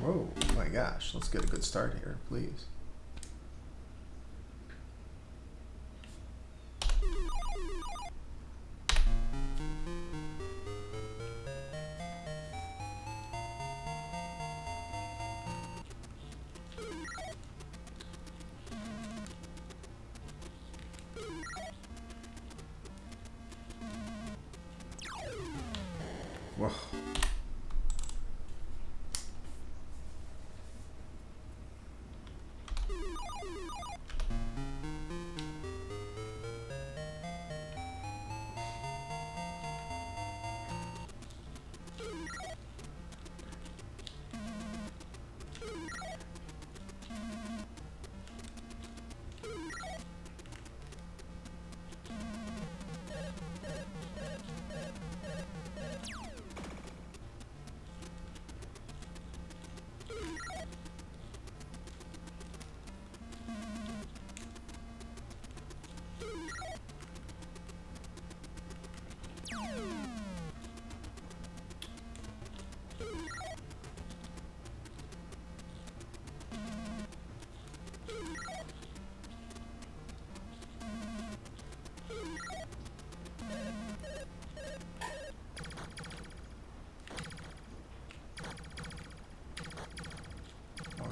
Whoa, my gosh. Let's get a good start here, please. Whoa.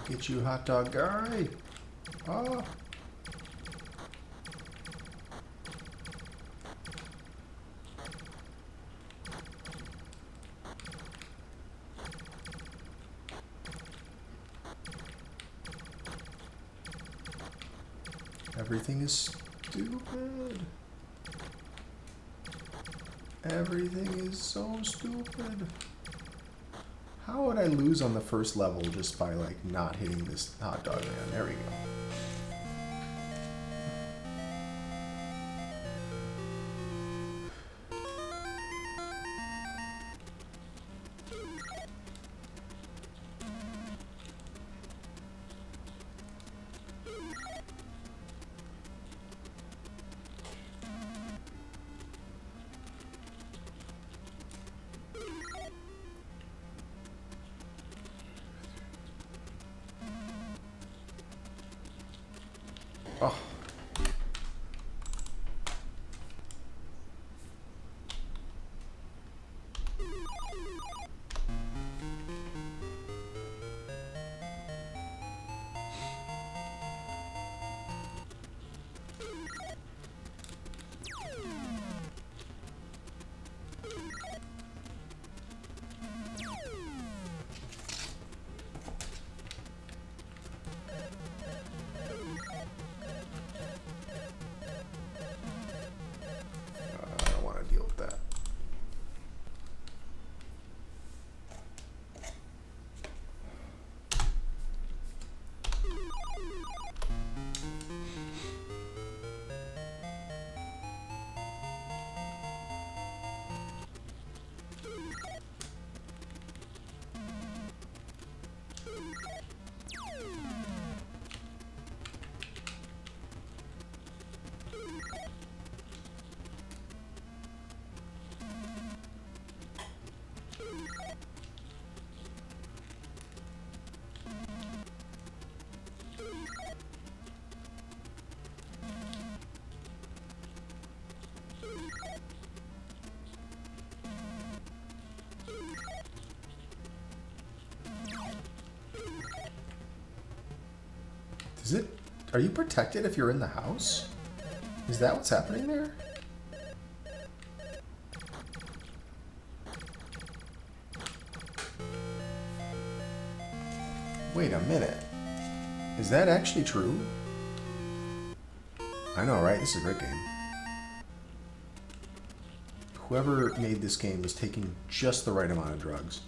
Get you, hot dog guy. Oh. Everything is stupid. Everything is so stupid. How would I lose on the first level just by like not hitting this hot dog man? There we go. Oh. Is it? Are you protected if you're in the house? Is that what's happening there? Wait a minute. Is that actually true? I know, right? This is a great game. Whoever made this game was taking just the right amount of drugs.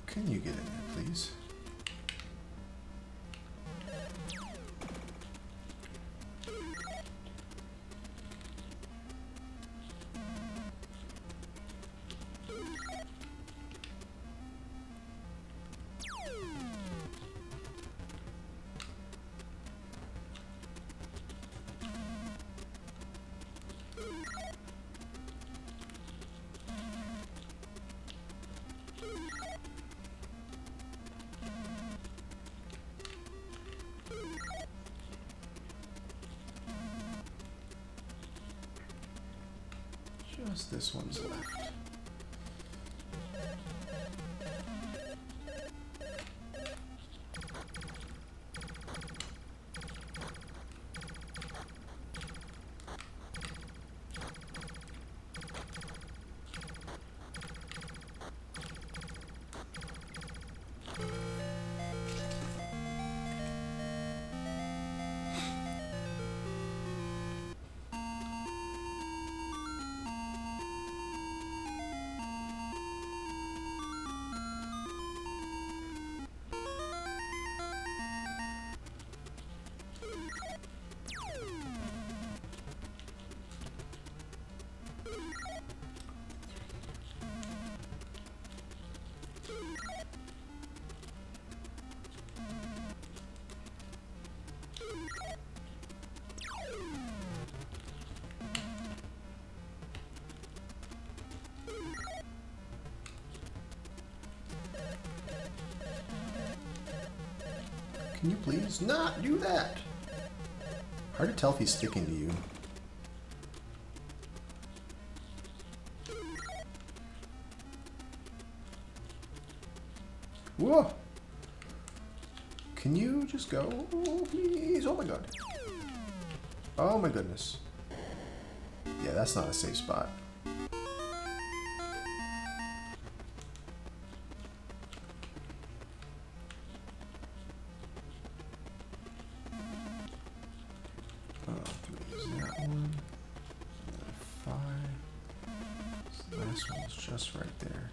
Can you get in there, please? Just this one's left. Can you please not do that? Hard to tell if he's sticking to you. Whoa! Can you just go, please? Oh my god. Oh my goodness. Yeah, that's not a safe spot. Three is that one. And 5. This last one's just right there.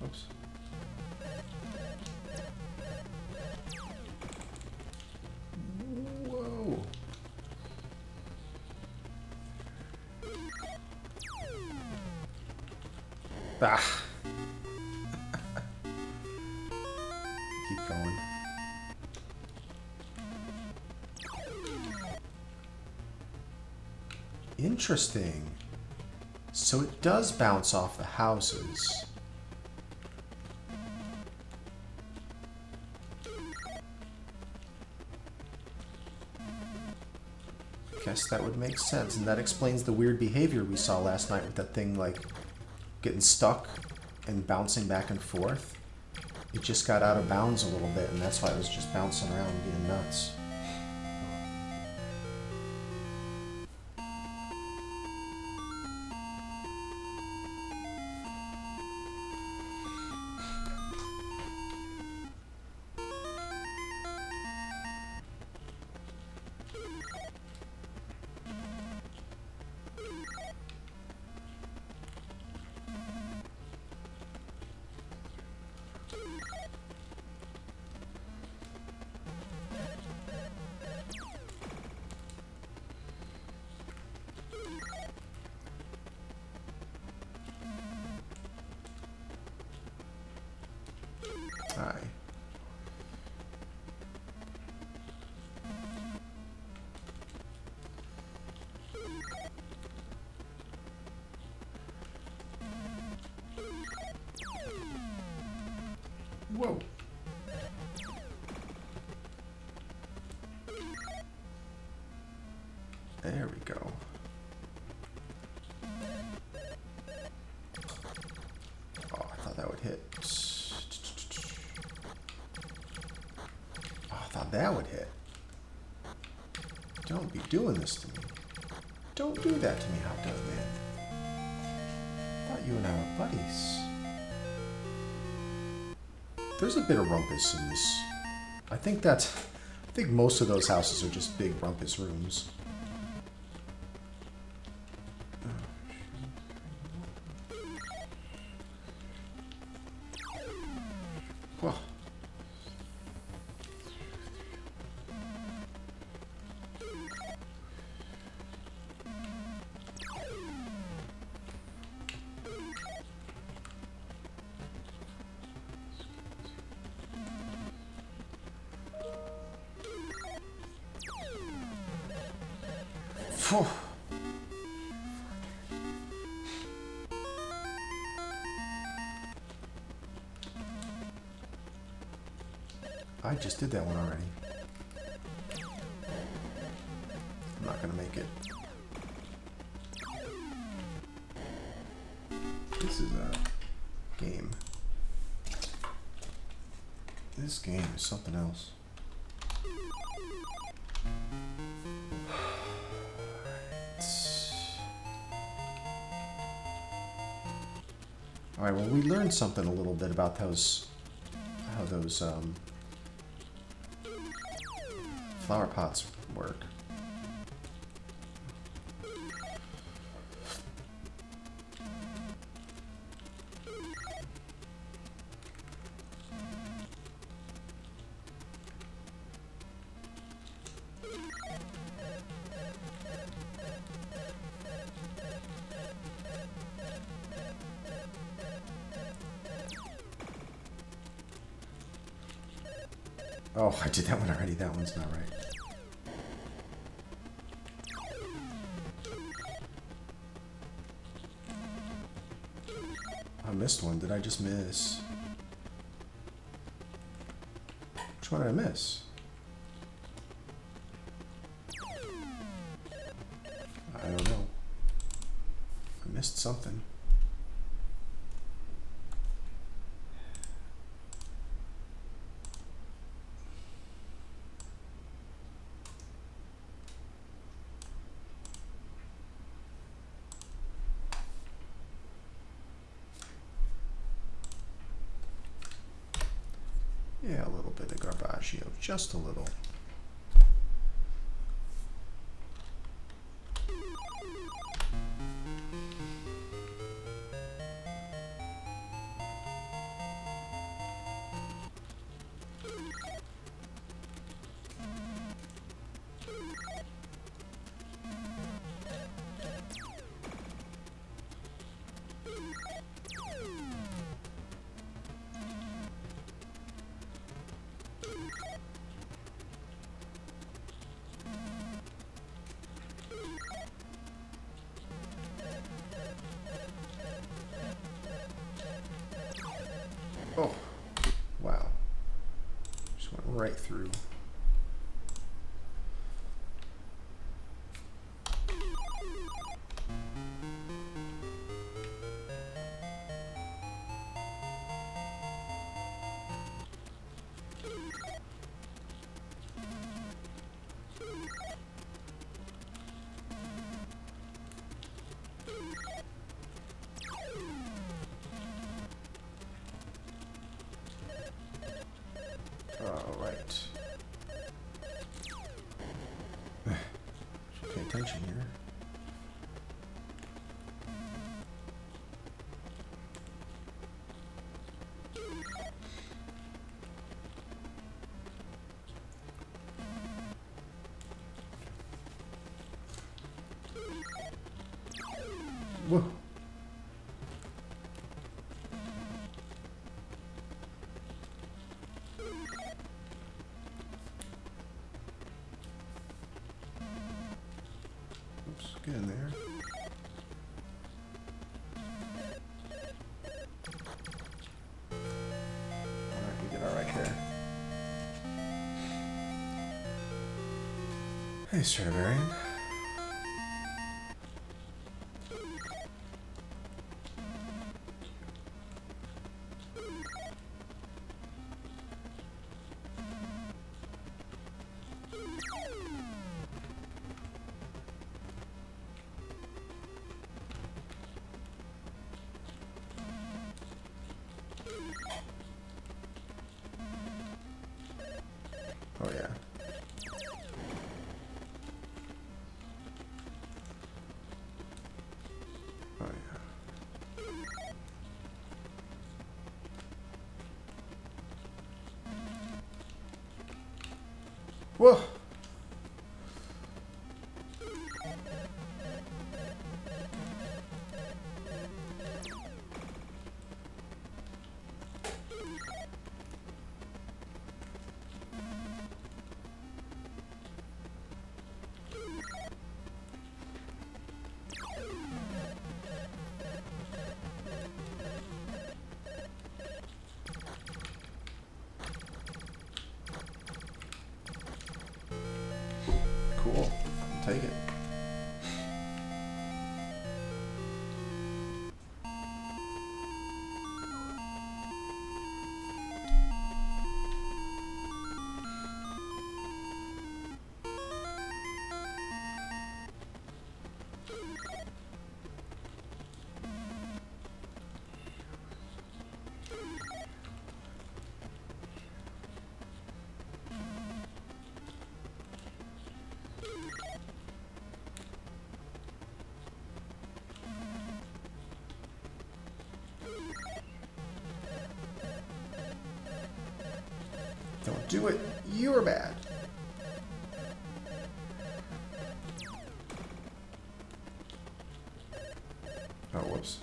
Oops. Whoa. Ah. Keep going. Interesting. So it does bounce off the houses. Guess that would make sense, and that explains the weird behavior we saw last night with that thing, like, getting stuck and bouncing back and forth. It just got out of bounds a little bit, and that's why it was just bouncing around being nuts. Aye. Whoa. There we go. Oh, I thought that would hit. Oh, I thought that would hit. Don't be doing this to me. Don't do that to me, Hot Dog Man. I thought you and I were buddies. There's a bit of rumpus in this. I think most of those houses are just big rumpus rooms. Whew. I just did that one already. I'm not gonna make it. This is a game. This game is something else. Alright, well, we learned something a little bit about those, how those flower pots work. Oh, I did that one already. That one's not right. I missed one. Did I just miss? Which one did I miss? I don't know. I missed something. Yeah, a little bit of garbaggio, just a little. Oh, wow. Just went right through. All right. Should pay attention here. Whoa. Oops, get in there. Alright, we did alright here. Hey, Stradivarian. Oh yeah. Oh yeah. Whoa. Do it. You're bad. Oh, whoops.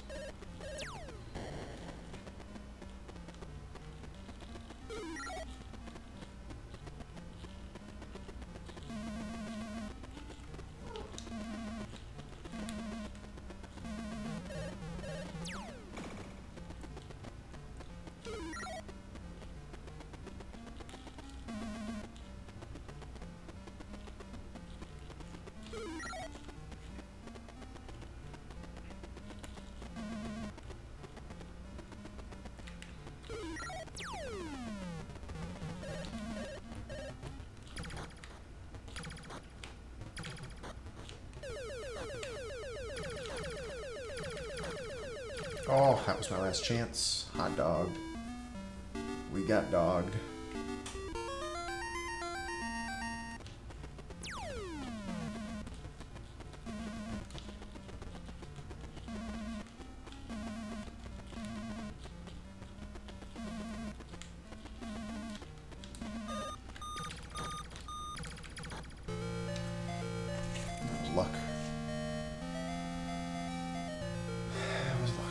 Oh, that was my last chance. Hot dogged. We got dogged. That was luck. That was luck.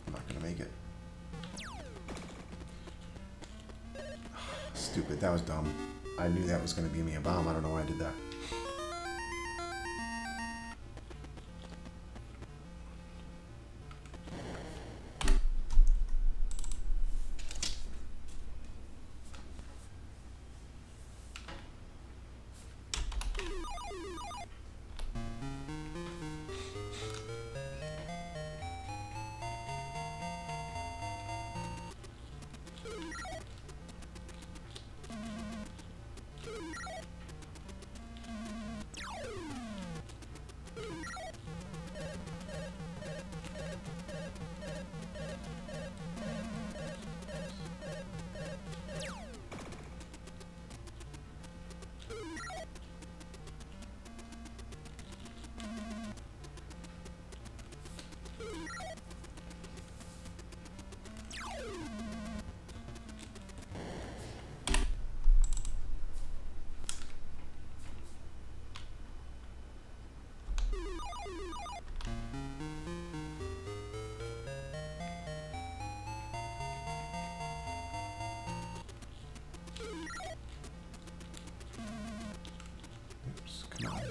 I'm not gonna make it. Stupid, that was dumb. I knew that was gonna be me a bomb. I don't know why I did that. Oops, come on.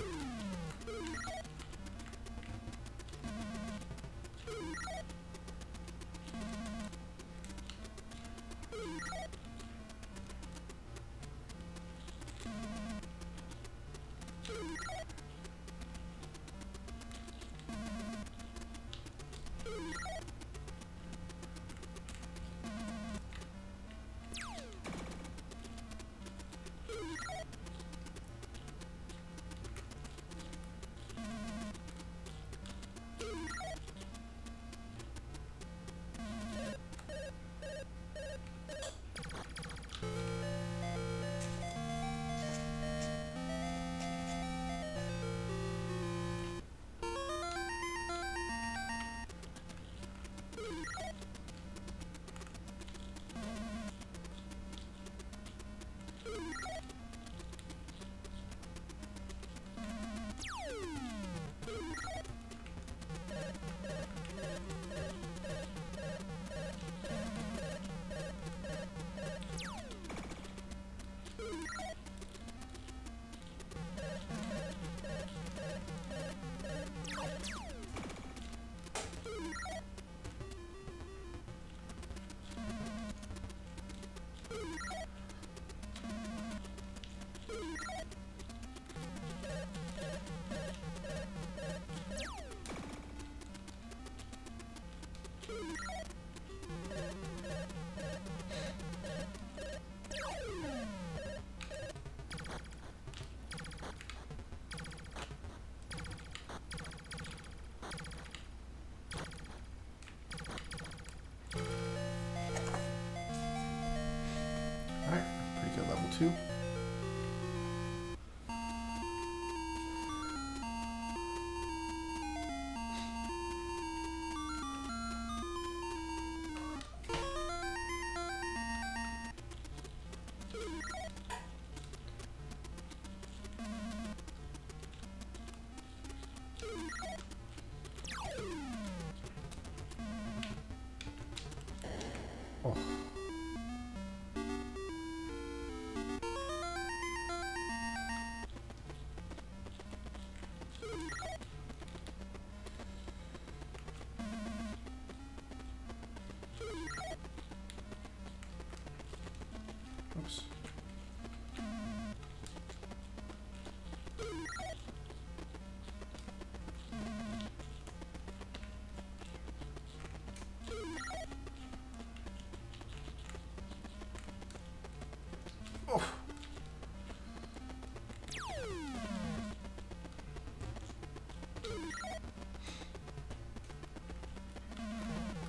too. Oh. Oops. Oh.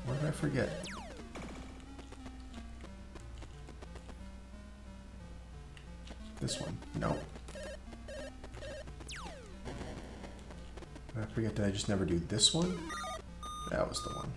What did I forget? This one. No. Did I forget that I just never do this one? That was the one.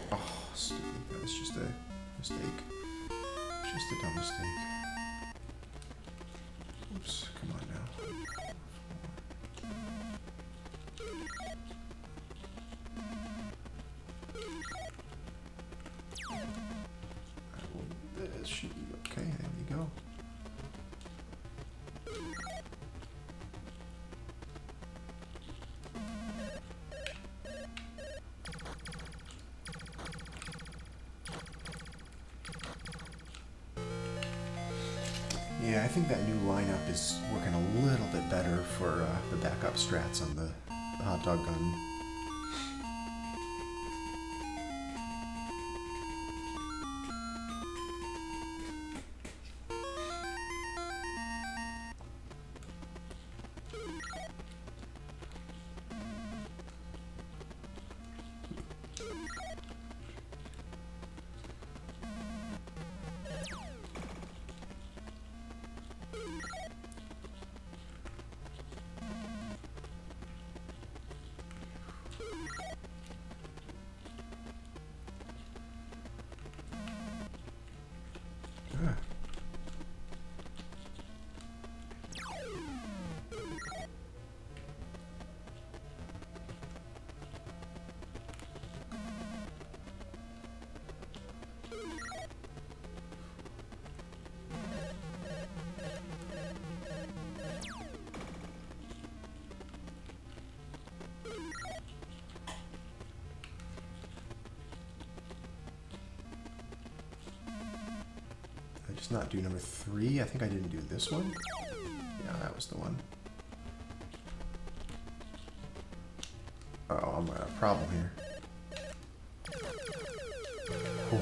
Oh, stupid. That was just a mistake. Just a dumb mistake. Oops, come on now. This should be okay. There we go. Yeah, I think that new lineup is working a little bit better for the backup strats on the hot dog gun. Ah. Did I just not do number 3? I think I didn't do this one. Yeah, that was the one. Uh-oh, I'm gonna have a problem here. Whew.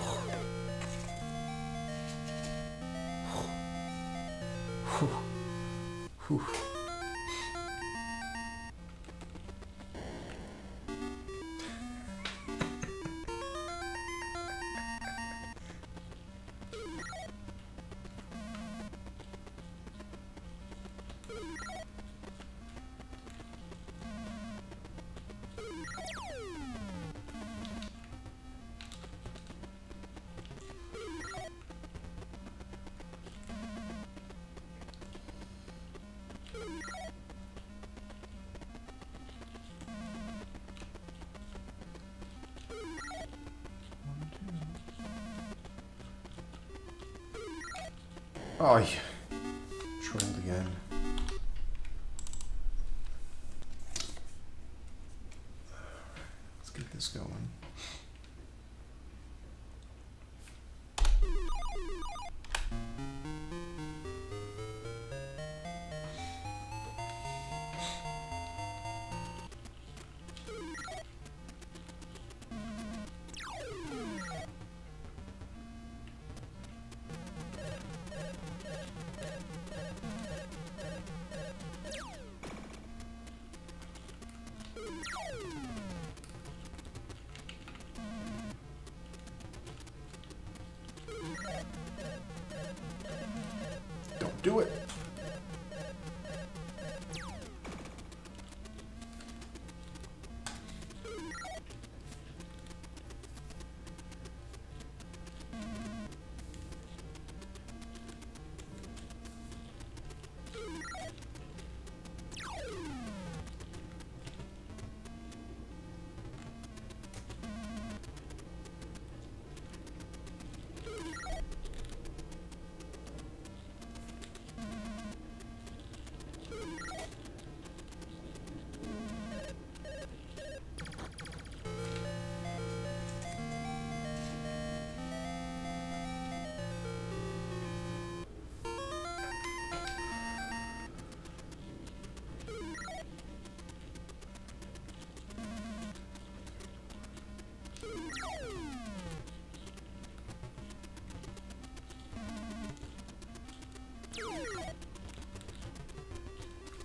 Whew. Whew. Oh, yeah. Trolled again. Let's get this going. Don't do it.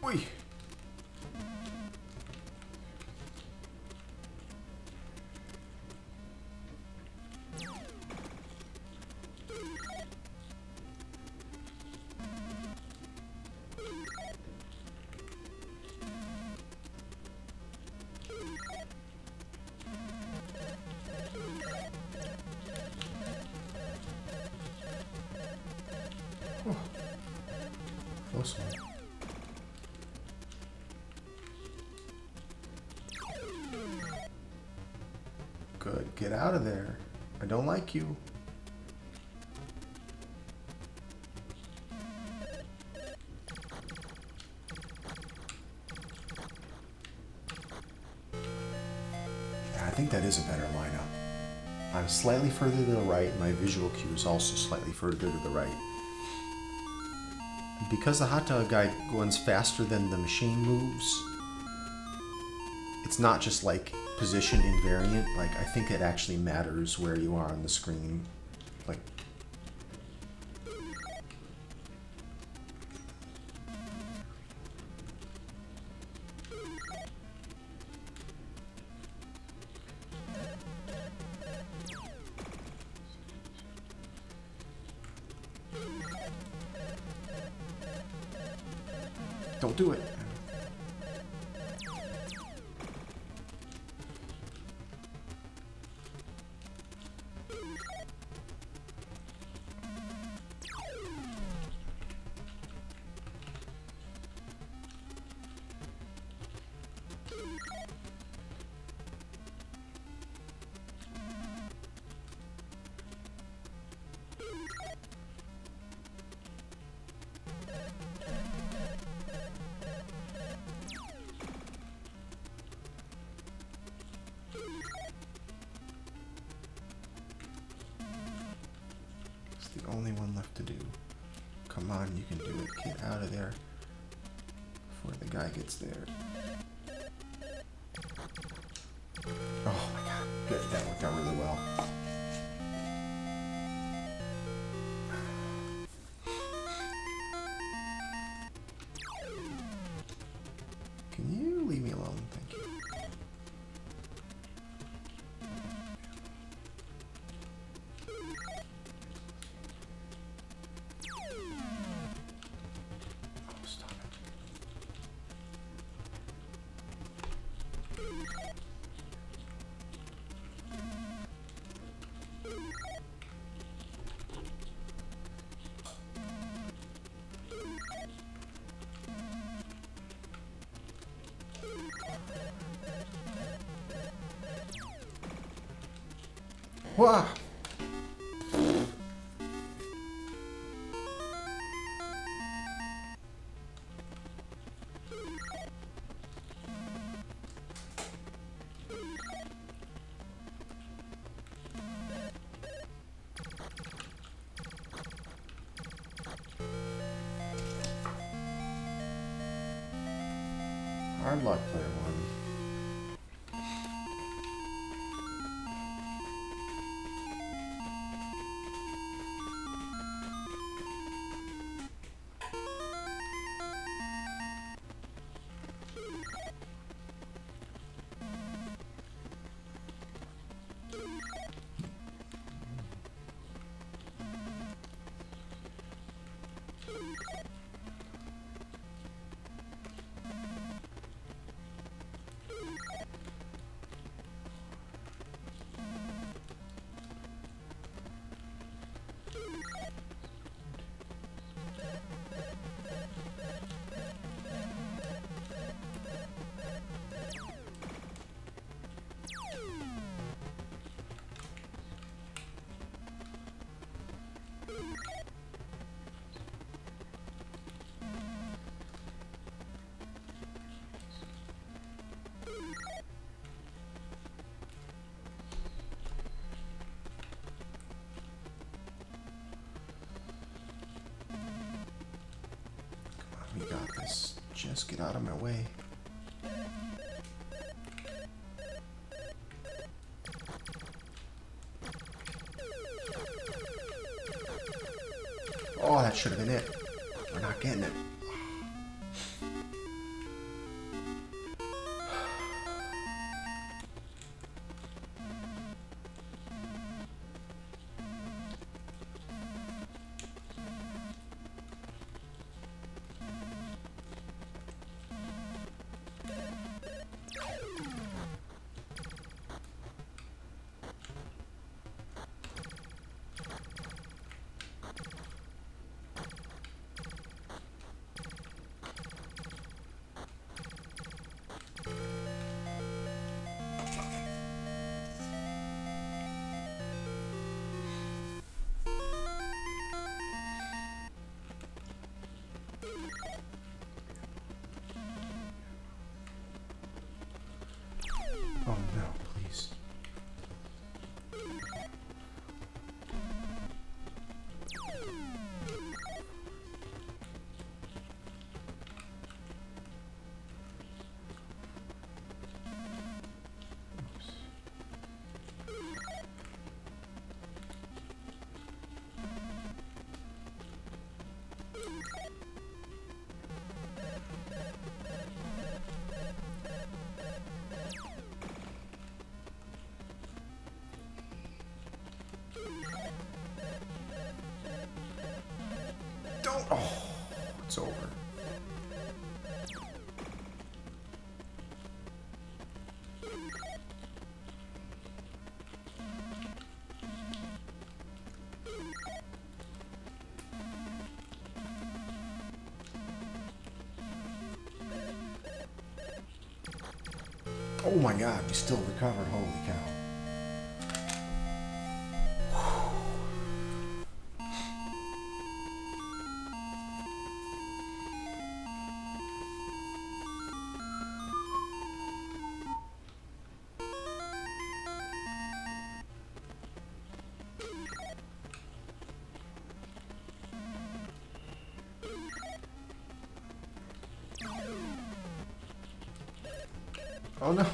Oi. Oh. Close one. Good. Get out of there. I don't like you. Yeah, I think that is a better lineup. I'm slightly further to the right. My visual cue is also slightly further to the right. Because the hot dog guy runs faster than the machine moves, it's not just like position invariant. Like, I think it actually matters where you are on the screen. Like, don't do it. The only one left to do. Come on, you can do it. Get out of there before the guy gets there. Oh my god. Good. That worked out really well. Can you leave me alone? Thank you. Wah! Hard luck, player one. We got this. Just get out of my way. Oh, that should have been it. We're not getting it. Oh no, please. Don't. Oh, it's over. Oh my God, we still recovered. Holy cow. Oh no.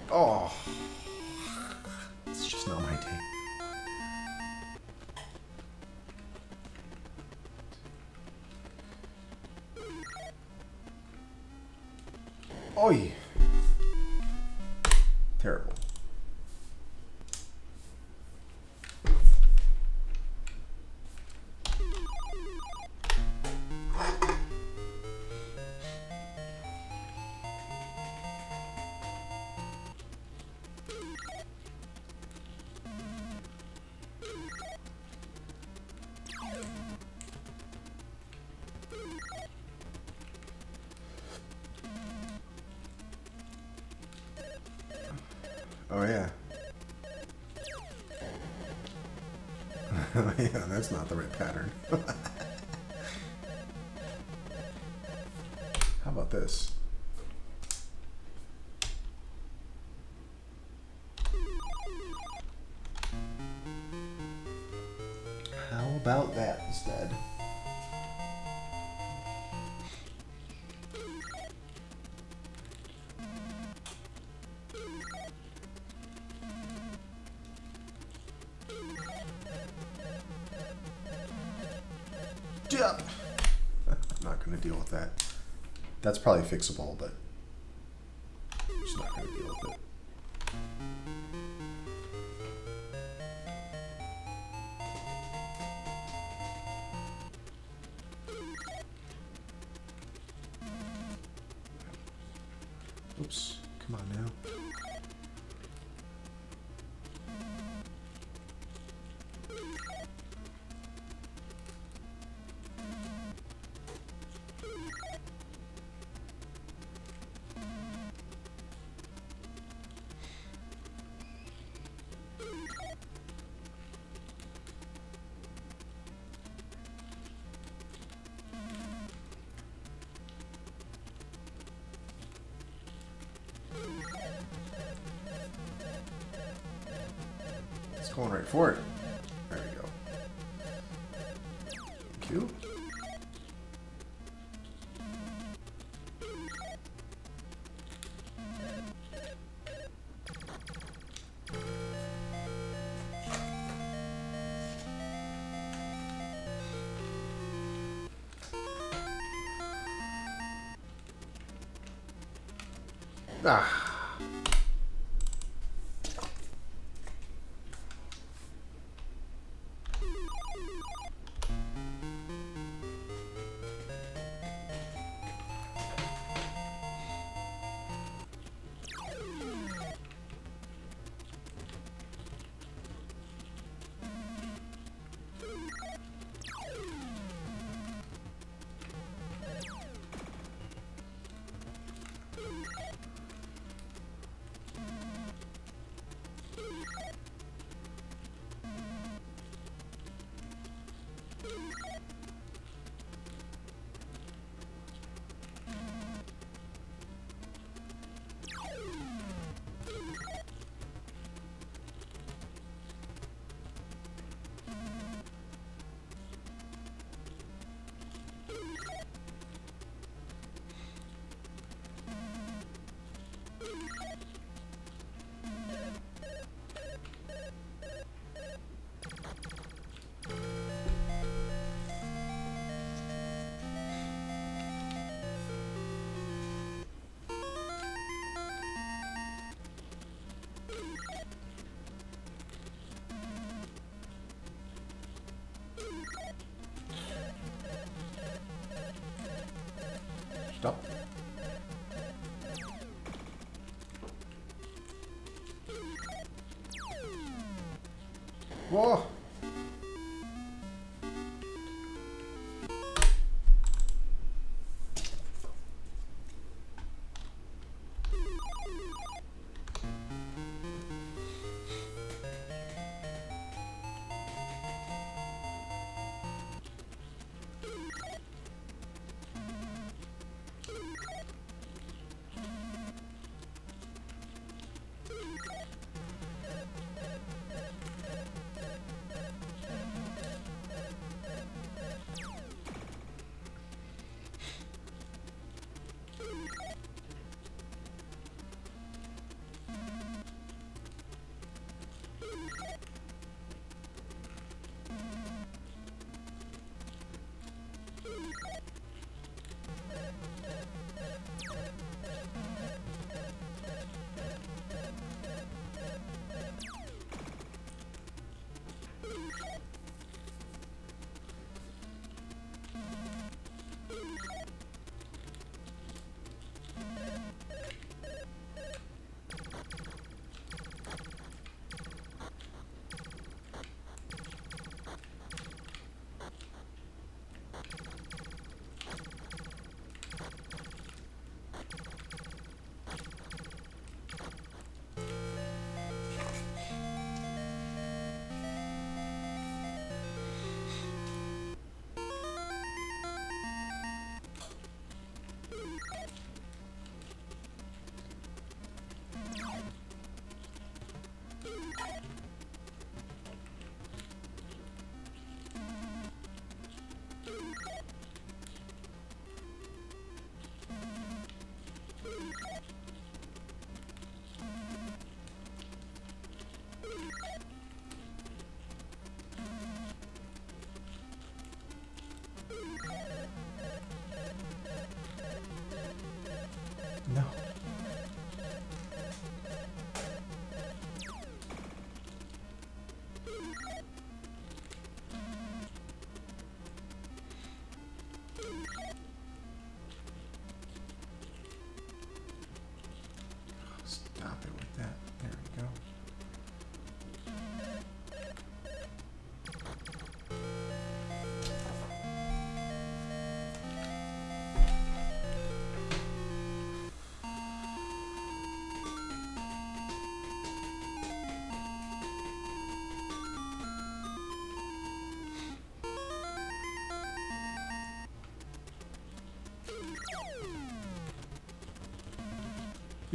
Oh, it's just not my day. Oi. Terrible. Oh, yeah. Yeah, that's not the right pattern. How about this? How about that instead? Yep. I'm not going to deal with that. That's probably fixable, but I'm just not going to deal with it. Oops. Come on now. It's going right for it. There we go. Q. Ah. Stop. Whoa!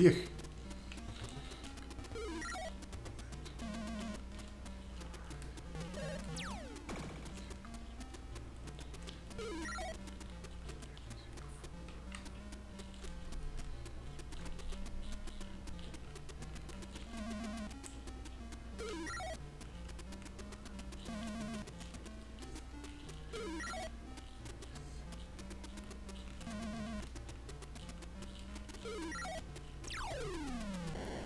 Yuck.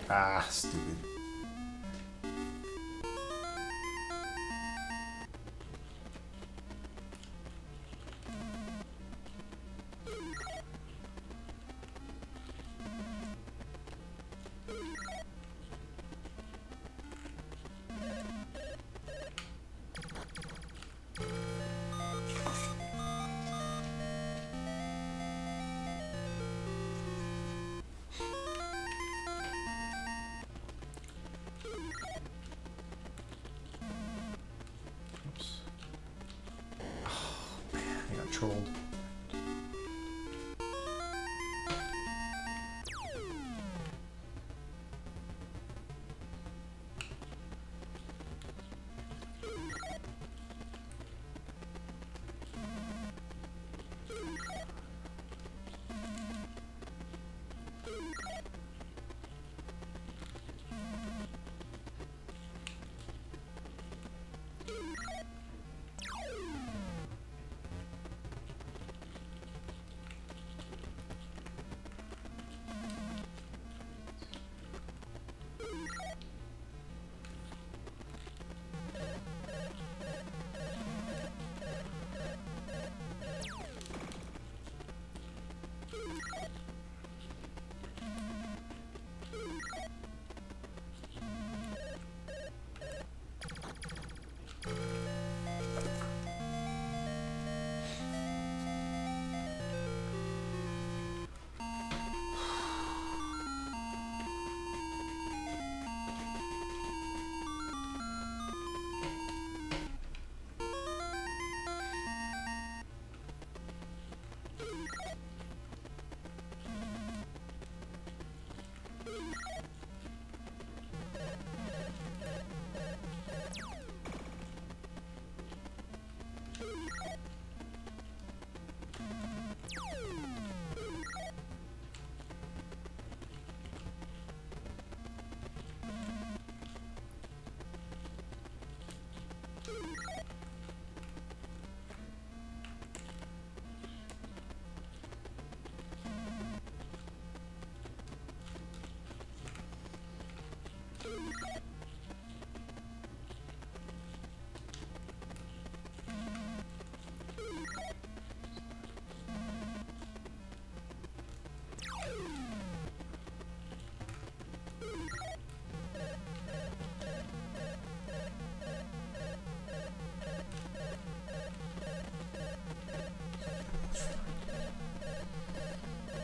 Ah, stupid. Oops. Oh, man, I got trolled.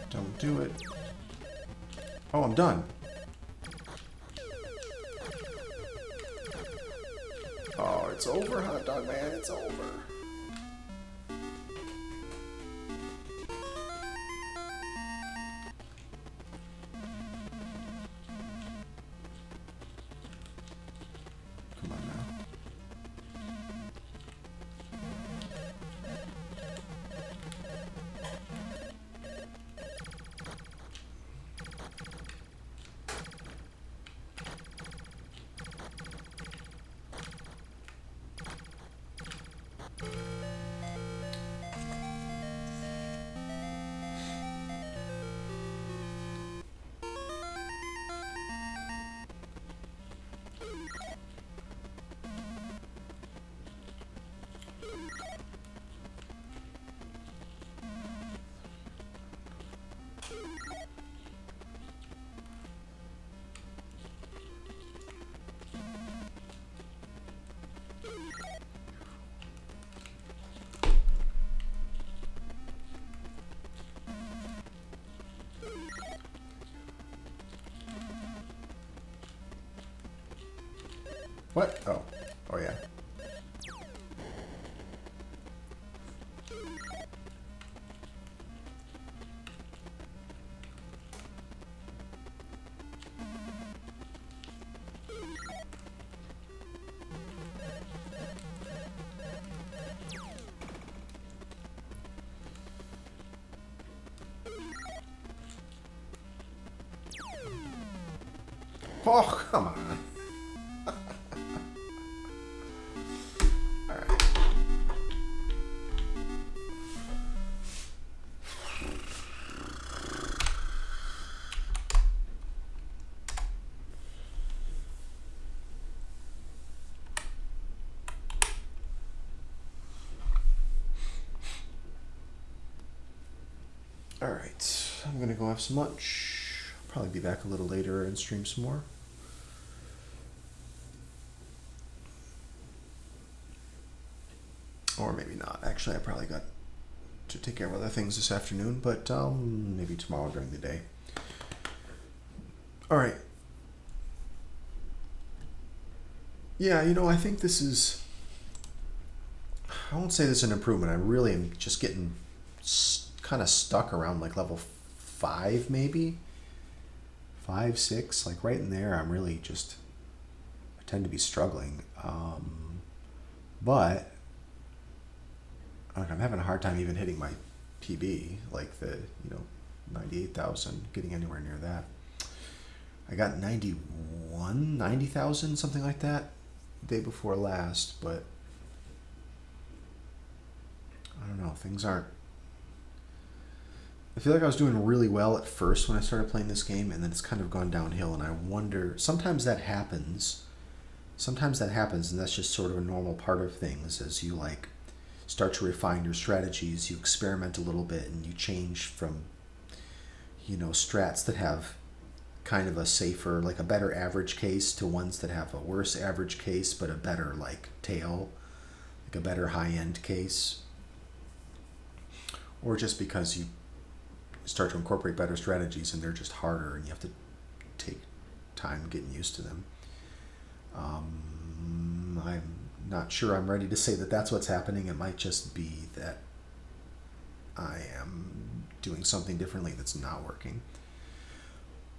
Don't do it. Oh, I'm done. Oh, it's over, hot dog man. It's over. Come on now. What? Oh. Oh, yeah. Oh, come on. Alright. Alright, I'm gonna go have some lunch. I'll probably be back a little later and stream some more. Or maybe not. Actually, I probably got to take care of other things this afternoon, but maybe tomorrow during the day. Alright. Yeah, you know, I think this is... I won't say this is an improvement. I really am just getting kind of stuck around like level 5 maybe. 5, 6, like right in there. I'm really just... I tend to be struggling. But... I'm having a hard time even hitting my PB, like the, 98,000, getting anywhere near that. I got 90,000, something like that, the day before last, but I don't know, things aren't... I feel like I was doing really well at first when I started playing this game, and then it's kind of gone downhill, and I wonder, sometimes that happens, and that's just sort of a normal part of things as you, like, start to refine your strategies, you experiment a little bit, and you change from, strats that have kind of a safer, like a better average case to ones that have a worse average case, but a better, like, tail, like a better high-end case. Or just because you start to incorporate better strategies and they're just harder and you have to take time getting used to them. I'm not sure I'm ready to say that that's what's happening. It might just be that I am doing something differently that's not working.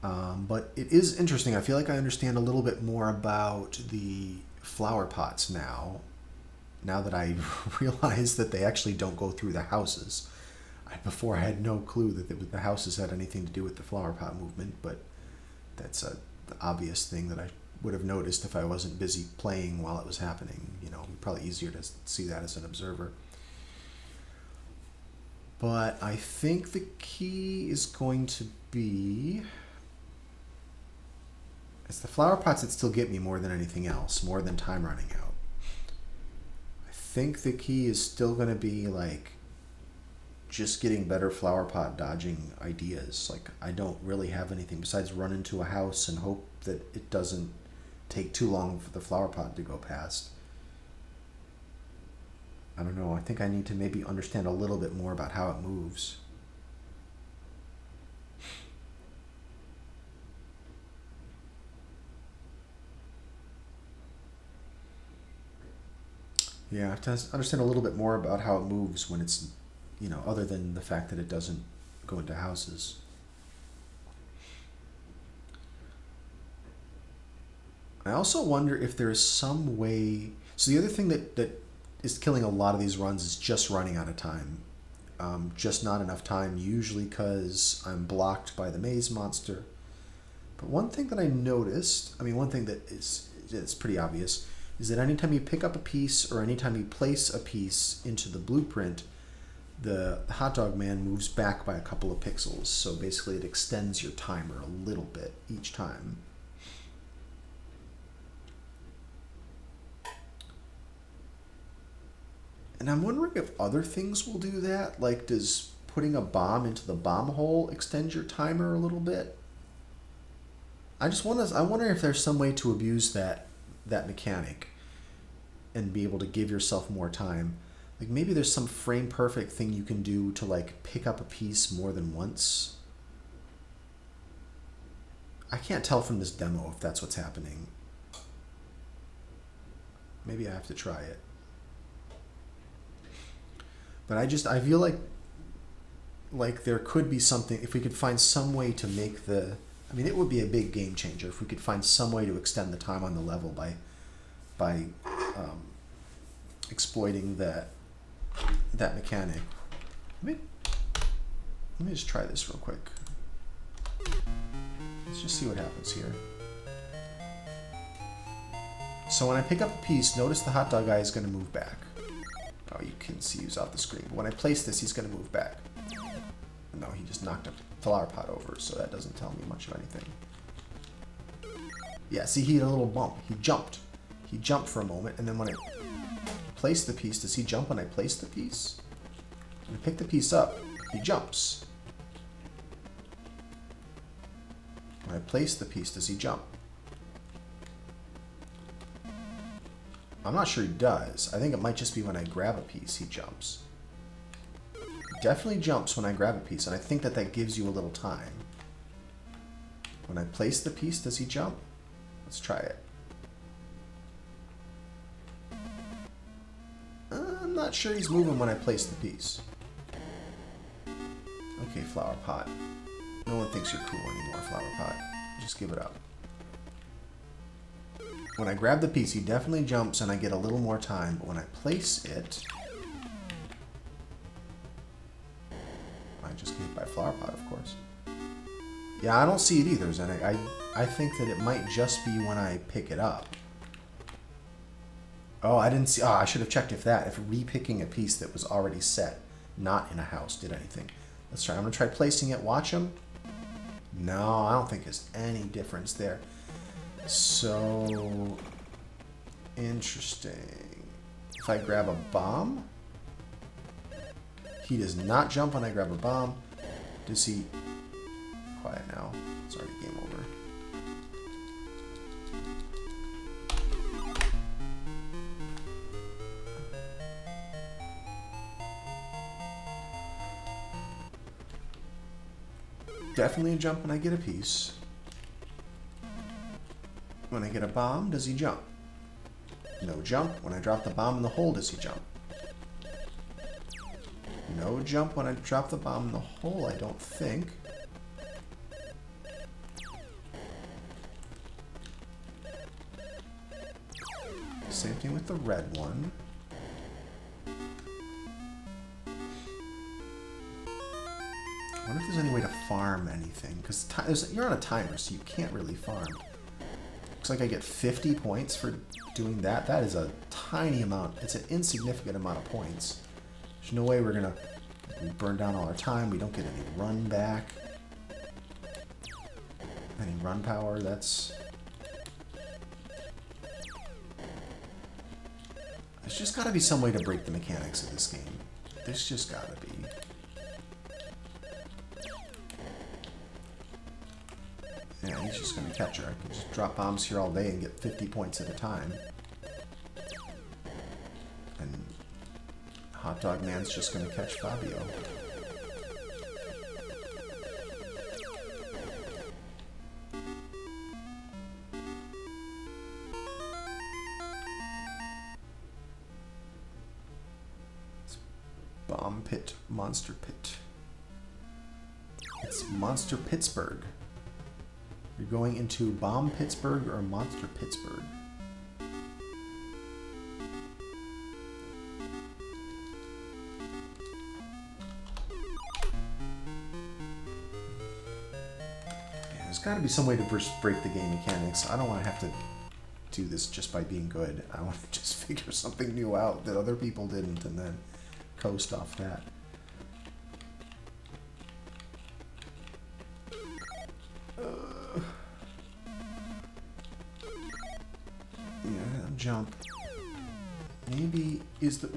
But it is interesting. I feel like I understand a little bit more about the flower pots now that I realize that they actually don't go through the houses. Before I had no clue that the houses had anything to do with the flower pot movement, but that's the obvious thing that I would have noticed if I wasn't busy playing while it was happening. Probably easier to see that as an observer. But I think the key is going to be... It's the flower pots that still get me more than anything else, more than time running out. I think the key is still going to be, like, just getting better flower pot dodging ideas. Like, I don't really have anything besides run into a house and hope that it doesn't take too long for the flower pot to go past. I don't know. I think I need to maybe understand a little bit more about how it moves. Yeah, I have to understand a little bit more about how it moves when it's, other than the fact that it doesn't go into houses. I also wonder if there is some way... So the other thing that is killing a lot of these runs is just running out of time. Just not enough time, usually because I'm blocked by the maze monster. But one thing that I noticed, one thing that is pretty obvious, is that anytime you pick up a piece or anytime you place a piece into the blueprint, the hot dog man moves back by a couple of pixels. So basically it extends your timer a little bit each time. And I'm wondering if other things will do that. Like, does putting a bomb into the bomb hole extend your timer a little bit? I wonder if there's some way to abuse that mechanic and be able to give yourself more time. Like, maybe there's some frame perfect thing you can do to, like, pick up a piece more than once. I can't tell from this demo if that's what's happening. Maybe I have to try it. But I feel like there could be something, if we could find some way to make it would be a big game changer if we could find some way to extend the time on the level by exploiting that mechanic. Let me just try this real quick. Let's just see what happens here. So when I pick up a piece, notice the hot dog guy is going to move back. Oh, you can see he's off the screen. But when I place this, he's going to move back. No, he just knocked a flower pot over, so that doesn't tell me much of anything. Yeah, see, he had a little bump. He jumped. He jumped for a moment, and then when I place the piece, does he jump when I place the piece? When I pick the piece up, he jumps. When I place the piece, does he jump? I'm not sure he does. I think it might just be when I grab a piece, he jumps. He definitely jumps when I grab a piece, and I think that that gives you a little time. When I place the piece, does he jump? Let's try it. I'm not sure he's moving when I place the piece. Okay, flower pot. No one thinks you're cool anymore, flower pot. Just give it up. When I grab the piece, he definitely jumps and I get a little more time, but when I place it... I just get hit by a flower pot, of course. Yeah, I don't see it either, Zenek. I think that it might just be when I pick it up. Oh, I didn't see... Oh, I should have checked if repicking a piece that was already set, not in a house, did anything. Let's try. I'm going to try placing it. Watch him. No, I don't think there's any difference there. So... interesting. If I grab a bomb... He does not jump when I grab a bomb. Does he... Quiet now. It's already game over. Definitely a jump when I get a piece. When I get a bomb, does he jump? No jump. When I drop the bomb in the hole, does he jump? No jump when I drop the bomb in the hole, I don't think. Same thing with the red one. I wonder if there's any way to farm anything, because you're on a timer, so you can't really farm. Looks like I get 50 points for doing that. That is a tiny amount. It's an insignificant amount of points. There's no way we're going to burn down all our time. We don't get any run back. Any run power, that's... There's just got to be some way to break the mechanics of this game. There's just got to be. Yeah, he's just going to catch her. I can just drop bombs here all day and get 50 points at a time. And Hot Dog Man's just going to catch Fabio. It's Bomb Pit, Monster Pit. It's Monster Pittsburgh. You're going into Bomb Pittsburgh or Monster Pittsburgh. Yeah, there's got to be some way to break the game mechanics. I don't want to have to do this just by being good. I want to just figure something new out that other people didn't and then coast off that. Jump. Maybe is the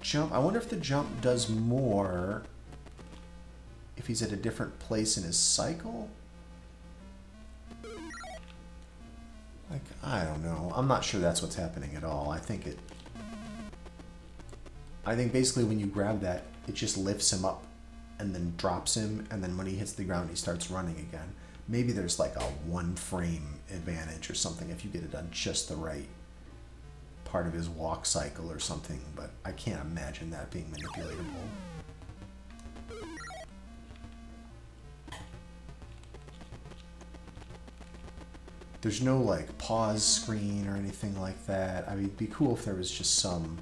jump? I wonder if the jump does more if he's at a different place in his cycle. Like, I don't know. I'm not sure that's what's happening at all. I think basically when you grab that, it just lifts him up and then drops him, and then when he hits the ground, he starts running again. Maybe there's like a 1 frame advantage or something if you get it on just the right part of his walk cycle or something, but I can't imagine that being manipulatable. There's no like pause screen or anything like that. I mean, it'd be cool if there was just some...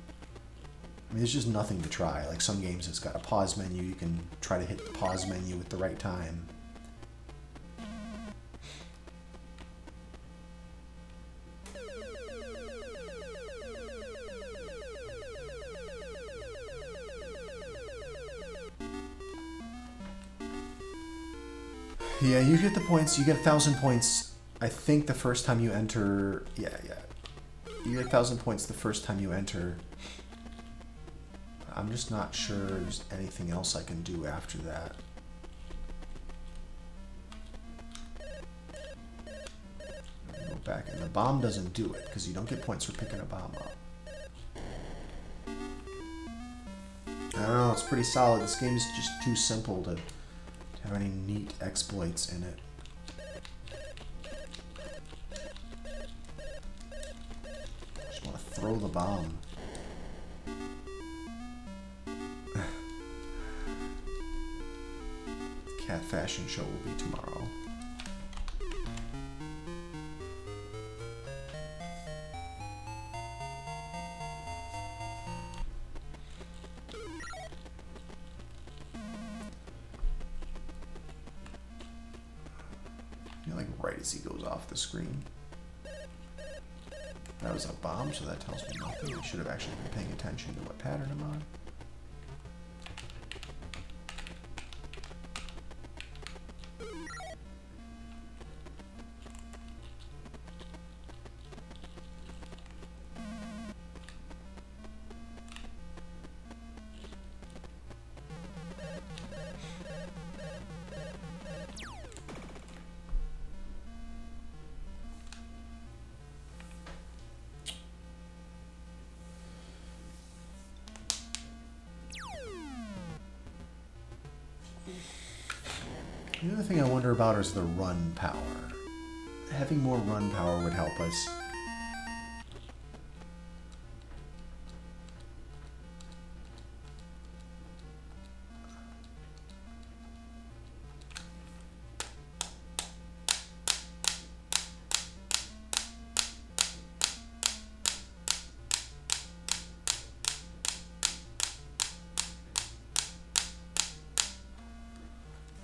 I mean, there's just nothing to try. Like some games, it's got a pause menu. You can try to hit the pause menu at the right time. Yeah, you get the points. You get 1,000 points, I think, the first time you enter. Yeah. You get 1,000 points the first time you enter. I'm just not sure there's anything else I can do after that. Go back, and the bomb doesn't do it because you don't get points for picking a bomb up. I don't know, it's pretty solid. This game is just too simple to have any neat exploits in it. I just want to throw the bomb. The cat fashion show will be tomorrow. Like right as he goes off the screen. That was a bomb, so that tells me nothing. I should have actually been paying attention to what pattern I'm on. The other thing I wonder about is the run power. Having more run power would help us.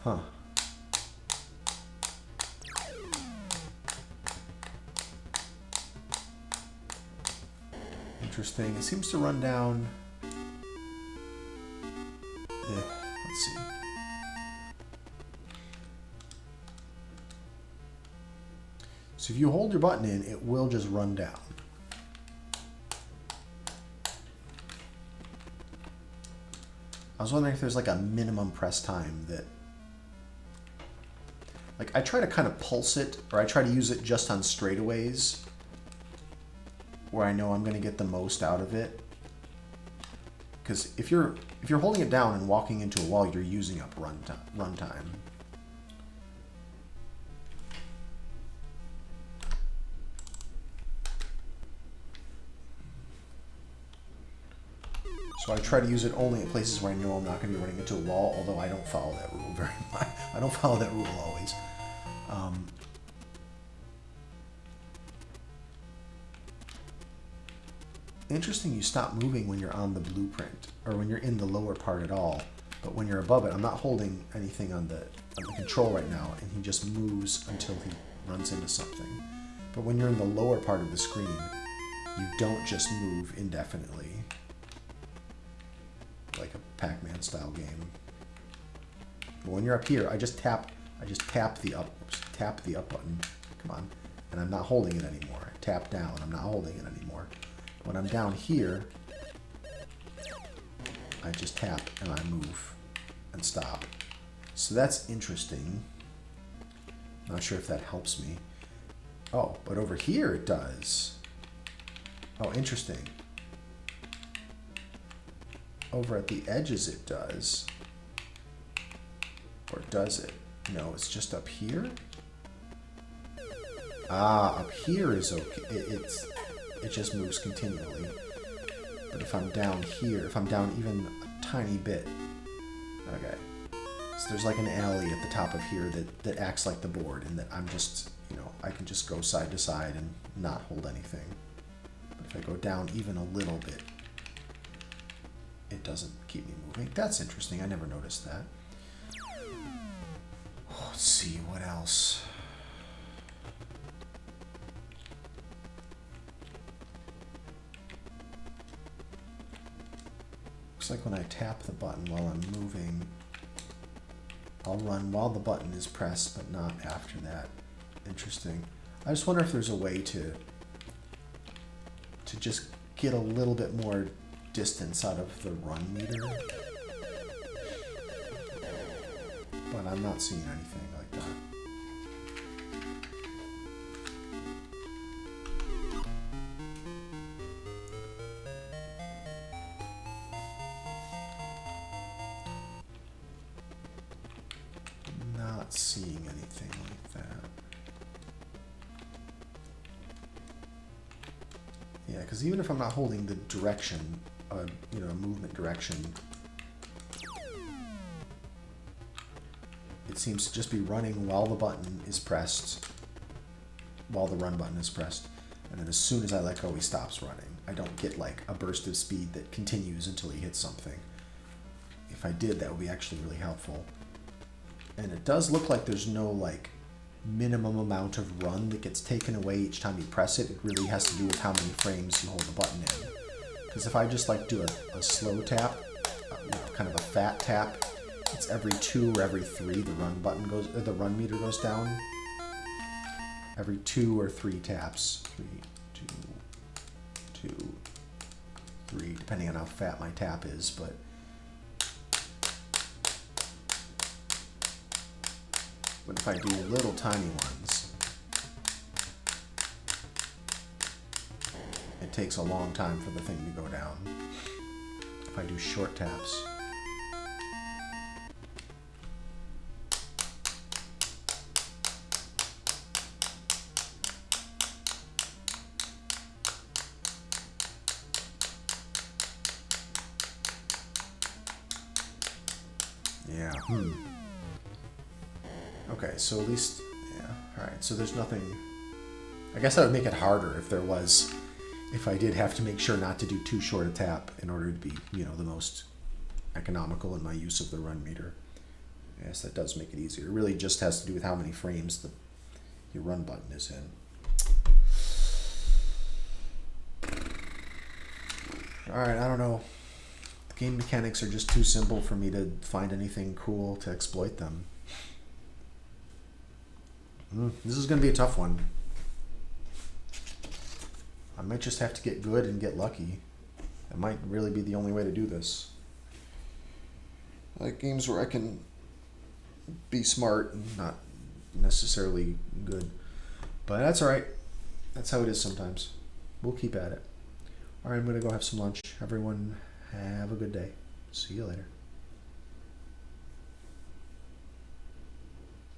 Huh. Interesting. It seems to run down. Let's see. So if you hold your button in, it will just run down. I was wondering if there's like a minimum press time that... Like, I try to kind of pulse it, or I try to use it just on straightaways, where I know I'm going to get the most out of it. Because if you're holding it down and walking into a wall, you're using up run time. So I try to use it only at places where I know I'm not going to be running into a wall, although I don't follow that rule very much. I don't follow that rule always. Interesting, you stop moving when you're on the blueprint, or when you're in the lower part at all. But when you're above it, I'm not holding anything on the control right now, and he just moves until he runs into something. But when you're in the lower part of the screen, you don't just move indefinitely, like a Pac-Man style game. But when you're up here, I just tap the up button. Come on, and I'm not holding it anymore. Tap down, I'm not holding it anymore. When I'm down here, I just tap and I move and stop. So that's interesting. Not sure if that helps me. Oh, but over here it does. Oh, interesting. Over at the edges it does. Or does it? No, it's just up here? Ah, up here is okay. It just moves continually. But if I'm down here, if I'm down even a tiny bit, okay. So there's like an alley at the top of here that acts like the board, and that I'm just, I can just go side to side and not hold anything. But if I go down even a little bit, it doesn't keep me moving. That's interesting. I never noticed that. Let's see, what else? Looks like when I tap the button while I'm moving... I'll run while the button is pressed, but not after that. Interesting. I just wonder if there's a way to just get a little bit more distance out of the run meter. But I'm not seeing anything like that. Not seeing anything like that. Yeah, because even if I'm not holding the direction, you know, movement direction, it seems to just be running while the button is pressed, while the run button is pressed, and then as soon as I let go, he stops running. I don't get like a burst of speed that continues until he hits something. If I did, that would be actually really helpful. And it does look like there's no like minimum amount of run that gets taken away each time you press it. It really has to do with how many frames you hold the button in. Because if I just like do a slow tap, you know, kind of a fat tap, it's every 2 or every 3 the run button goes, the run meter goes down. Every 2 or 3 taps. 3, 2, 2, 3, depending on how fat my tap is, but if I do little tiny ones, it takes a long time for the thing to go down. If I do short taps, yeah, Okay, so at least, yeah, alright, so there's nothing, I guess that would make it harder if I did have to make sure not to do too short a tap in order to be, you know, the most economical in my use of the run meter. Yes, that does make it easier. It really just has to do with how many frames your run button is in. Alright, I don't know. The game mechanics are just too simple for me to find anything cool to exploit them. This is going to be a tough one. I might just have to get good and get lucky. That might really be the only way to do this. I like games where I can be smart and not necessarily good. But that's alright. That's how it is sometimes. We'll keep at it. Alright, I'm going to go have some lunch. Everyone, have a good day. See you later.